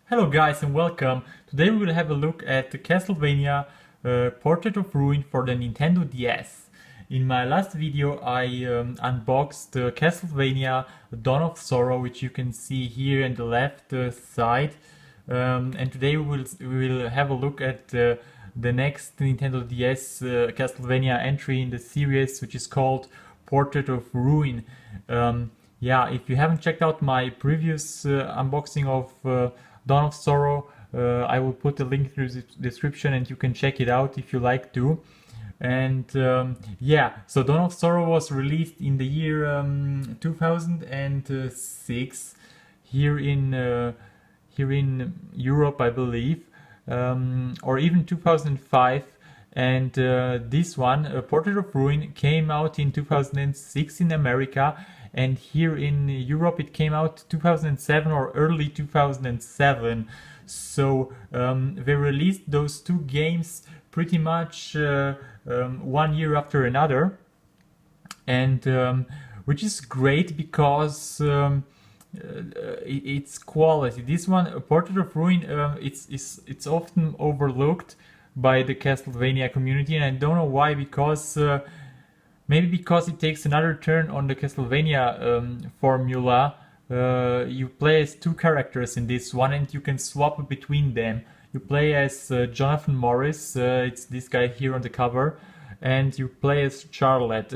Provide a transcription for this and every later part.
Hello guys and welcome. Today we will have a look at the Castlevania Portrait of Ruin for the Nintendo DS. In my last video I unboxed the Castlevania Dawn of Sorrow, which you can see here in the left side. And today we will have a look at the next Nintendo DS Castlevania entry in the series, which is called Portrait of Ruin. Yeah, if you haven't checked out my previous unboxing of Dawn of Sorrow, I will put the link through the description and you can check it out if you like to. And yeah, so Dawn of Sorrow was released in the year 2006 here in Europe, I believe, or even 2005. And this one, Portrait of Ruin, came out in 2006 in America, and here in Europe it came out 2007 or early 2007. So they released those two games pretty much 1 year after another, and which is great because it's quality. This one, Portrait of Ruin, it's often overlooked by the Castlevania community, and I don't know why, because maybe because it takes another turn on the Castlevania formula. You play as two characters in this one and you can swap between them. You play as Jonathan Morris, it's this guy here on the cover, and you play as Charlotte.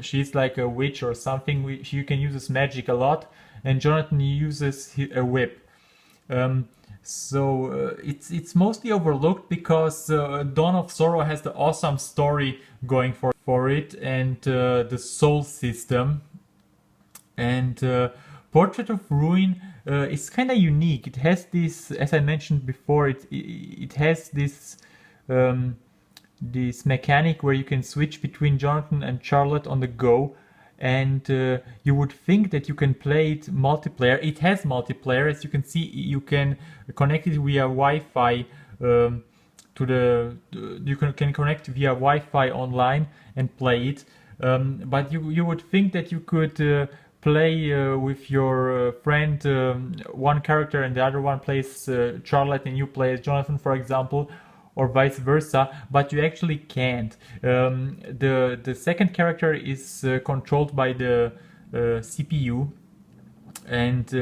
She's like a witch or something. She can use magic a lot, and Jonathan uses a whip. So it's mostly overlooked because Dawn of Sorrow has the awesome story going for it, and the soul system. And Portrait of Ruin is kind of unique. It has this, as I mentioned before, it has this this mechanic where you can switch between Jonathan and Charlotte on the go. And you would think that you can play it multiplayer. It has multiplayer, as you can see. You can connect it via Wi-Fi you can connect via Wi-Fi online and play it. But you would think that you could play with your friend one character and the other one plays Charlotte and you play as Jonathan, for example, or vice versa, but you actually can't. The second character is controlled by the CPU, and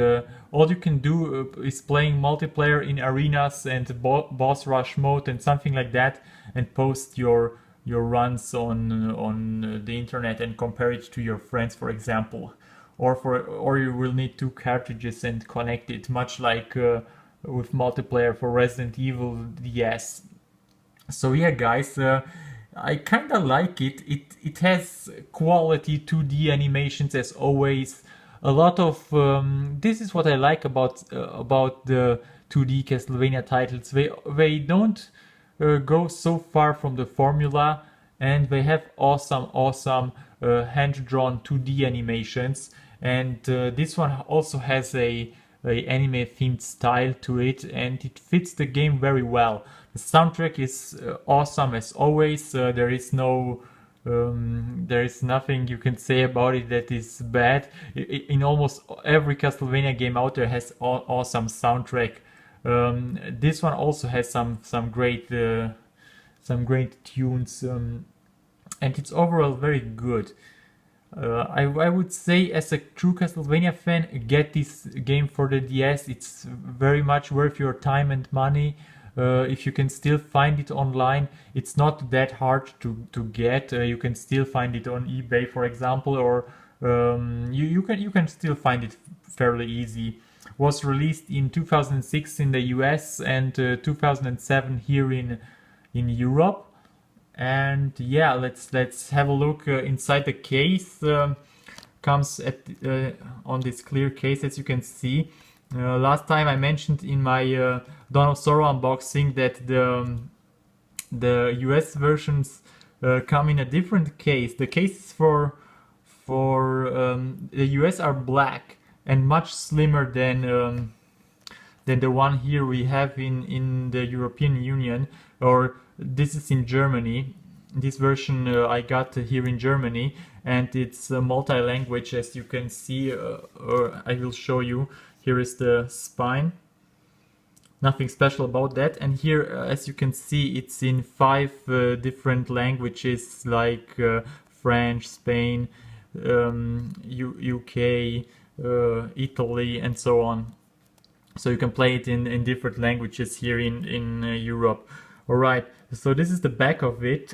all you can do is playing multiplayer in arenas and boss rush mode and something like that, and post your runs on the internet and compare it to your friends, for example, or you will need two cartridges and connect it, much like with multiplayer for Resident Evil DS. So yeah, guys, I kind of like it. It has quality 2D animations as always. A lot of this is what I like about the 2D Castlevania titles. They don't go so far from the formula, and they have awesome hand-drawn 2D animations. And this one also has a anime themed style to it, and it fits the game very well. The soundtrack is awesome as always. There is nothing you can say about it that is bad. In almost every Castlevania game out there has awesome soundtrack. This one also has some great tunes, and it's overall very good. I would say, as a true Castlevania fan, get this game for the DS. It's very much worth your time and money. If you can still find it online, it's not that hard to get. You can still find it on eBay, for example, or you can still find it fairly easy. Was released in 2006 in the US and 2007 here in Europe. And yeah, let's have a look inside the case. Comes on this clear case, as you can see. Last time I mentioned in my Dawn of Sorrow unboxing that the US versions come in a different case. The cases for the US are black and much slimmer than the one here we have in the European Union, or this is in Germany. This version I got here in Germany, and it's multi-language, as you can see, or I will show you. Here is the spine, nothing special about that. And here, as you can see, it's in 5 different languages like French, Spain, UK, Italy, and so on. So you can play it in different languages here in Europe. Alright, so this is the back of it.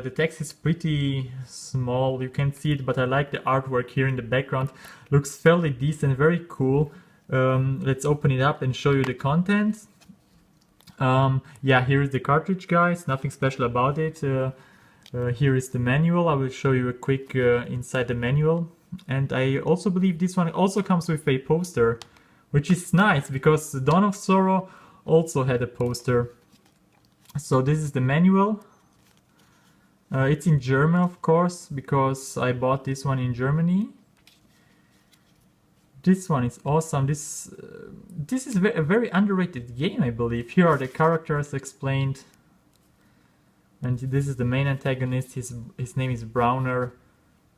The text is pretty small, you can see it, but I like the artwork here in the background. Looks fairly decent, very cool. Let's open it up and show you the contents. Yeah, here is the cartridge, guys. Nothing special about it. Here is the manual. I will show you a quick inside the manual. And I also believe this one also comes with a poster, which is nice because Dawn of Sorrow also had a poster. So this is the manual. It's in German, of course, because I bought this one in Germany. This one is awesome. This is a very underrated game, I believe. Here are the characters explained. And this is the main antagonist. His name is Browner.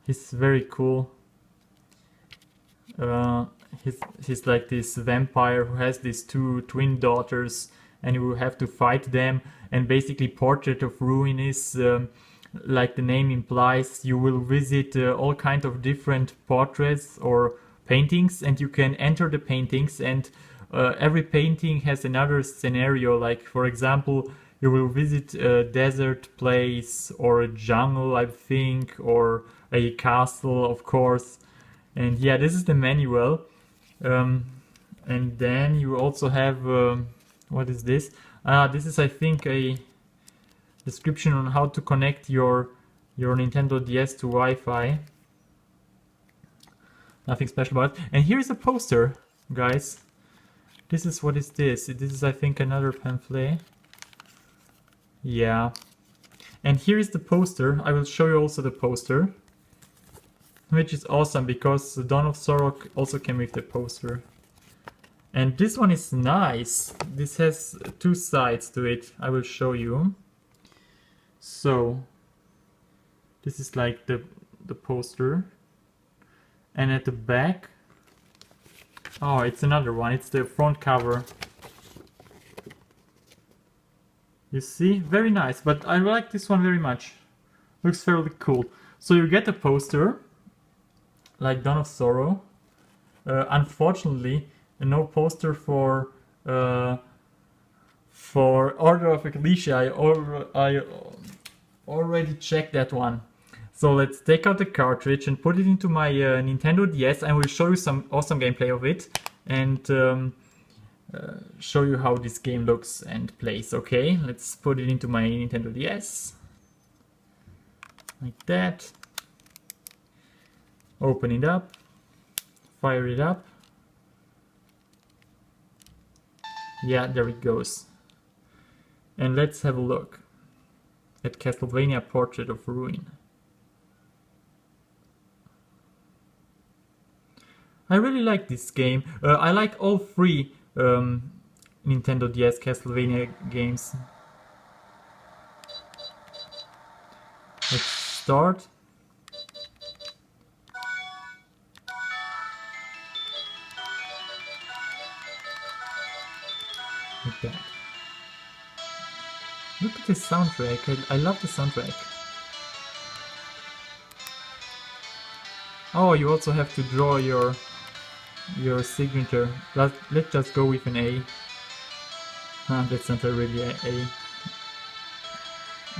He's very cool. He's like this vampire who has these 2 twin daughters, and you will have to fight them. And basically, Portrait of Ruin is, like the name implies, you will visit all kinds of different portraits or paintings, and you can enter the paintings, and every painting has another scenario. Like, for example, you will visit a desert place or a jungle, I think, or a castle, of course. And yeah, this is the manual. And then you also have what is this? This is, I think, a description on how to connect your Nintendo DS to Wi-Fi. Nothing special about it. And here's a poster, guys. This is, what is this? This is, I think, another pamphlet. Yeah. And here is the poster. I will show you also the poster, which is awesome because Dawn of Sorrow also came with the poster. And this one is nice. This has 2 sides to it. I will show you. So this is like the poster. And at the back, oh, it's another one. It's the front cover. You see? Very nice, but I like this one very much. Looks fairly cool. So you get a poster, like Dawn of Sorrow. Unfortunately, no poster for Order of Ecclesia. I already checked that one. So let's take out the cartridge and put it into my Nintendo DS, and I will show you some awesome gameplay of it and show you how this game looks and plays. Okay, let's put it into my Nintendo DS. Like that. Open it up. Fire it up. Yeah, there it goes. And let's have a look at Castlevania Portrait of Ruin. I really like this game. I like all 3 Nintendo DS Castlevania games. Let's start. Like that. Look at the soundtrack. I love the soundtrack. Oh, you also have to draw your signature. Let's just go with an A. That's not really an A.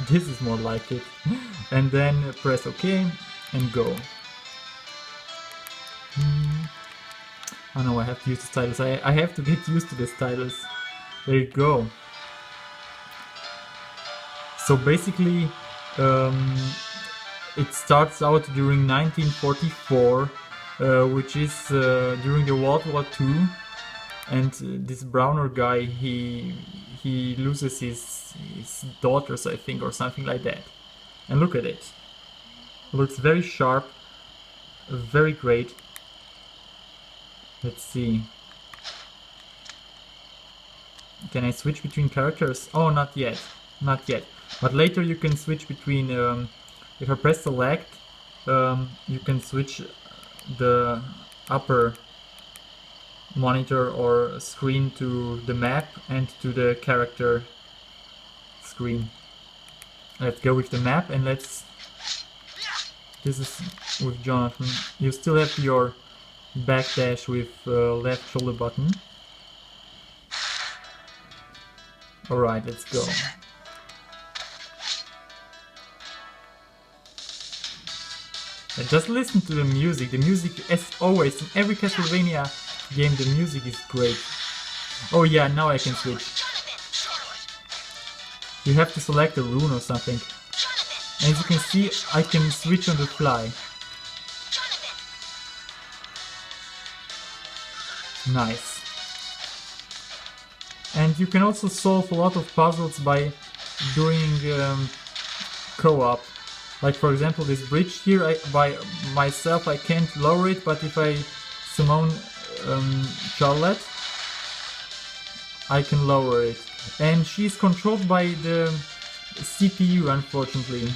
This is more like it. And then press OK and go. Oh no, I have to use the stylus. I have to get used to the stylus. There you go. So basically, it starts out during 1944, which is during the World War II, and this Browner guy, he loses his daughters, I think, or something like that. And look at it. It looks very sharp, very great. Let's see. Can I switch between characters? Oh, not yet. Not yet. But later you can switch between, if I press select, you can switch the upper monitor or screen to the map and to the character screen. Let's go with the map and let's... This is with Jonathan. You still have your backdash with left shoulder button. Alright, let's go. And just listen to the music. The music, as always, in every Castlevania game, the music is great. Oh yeah, now I can switch. You have to select a rune or something. And as you can see, I can switch on the fly. Nice. And you can also solve a lot of puzzles by doing co-op. Like for example this bridge here, by myself I can't lower it, but if I summon Charlotte, I can lower it. And she's controlled by the CPU, unfortunately.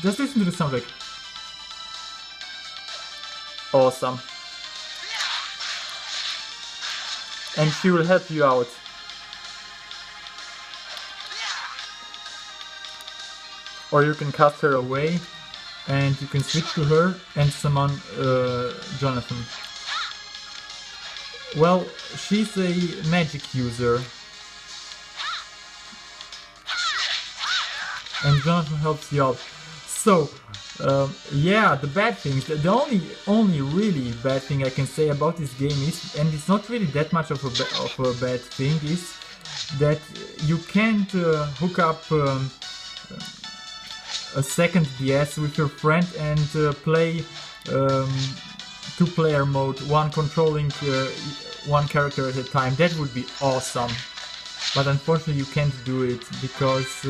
Just listen to the soundtrack. Awesome. And she will help you out. Or you can cast her away and you can switch to her and summon Jonathan. Well, she's a magic user. And Jonathan helps you out. So, yeah, the bad things, the only really bad thing I can say about this game is, and it's not really that much of a bad thing, is that you can't hook up a second DS with your friend and play two-player mode, one controlling one character at a time. That would be awesome. But unfortunately you can't do it because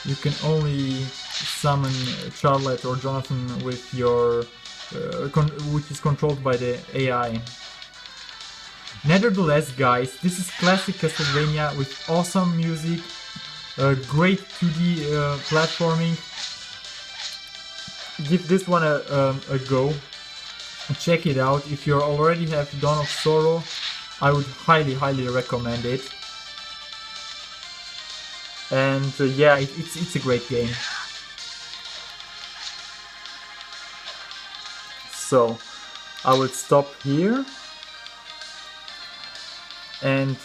you can only summon Charlotte or Jonathan with your which is controlled by the AI. Nevertheless, guys, this is classic Castlevania with awesome music, great 2D platforming. Give this one a go. Check it out. If you already have Dawn of Sorrow, I would highly recommend it. And yeah, it's a great game. So I will stop here. And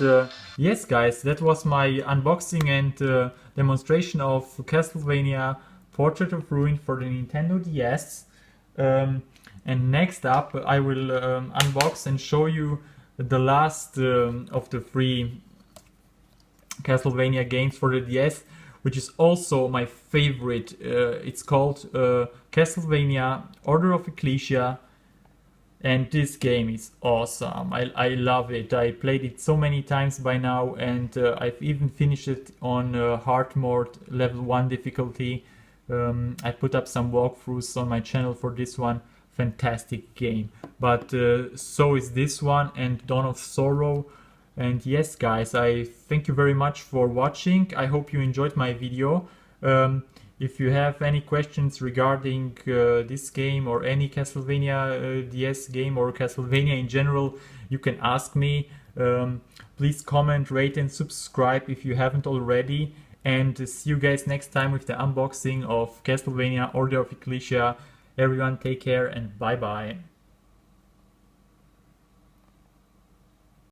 yes, guys, that was my unboxing and demonstration of Castlevania Portrait of Ruin for the Nintendo DS. And next up I will unbox and show you the last of the 3 Castlevania games for the DS, which is also my favorite. It's called Castlevania Order of Ecclesia, and this game is awesome. I love it. I played it so many times by now, and I've even finished it on hard mode level 1 difficulty. I put up some walkthroughs on my channel for this one. Fantastic game. But so is this one and Dawn of Sorrow. And yes, guys, I thank you very much for watching. I hope you enjoyed my video. If you have any questions regarding this game or any Castlevania DS game or Castlevania in general, you can ask me. Please comment, rate and subscribe if you haven't already. And see you guys next time with the unboxing of Castlevania Order of Ecclesia. Everyone take care and bye bye.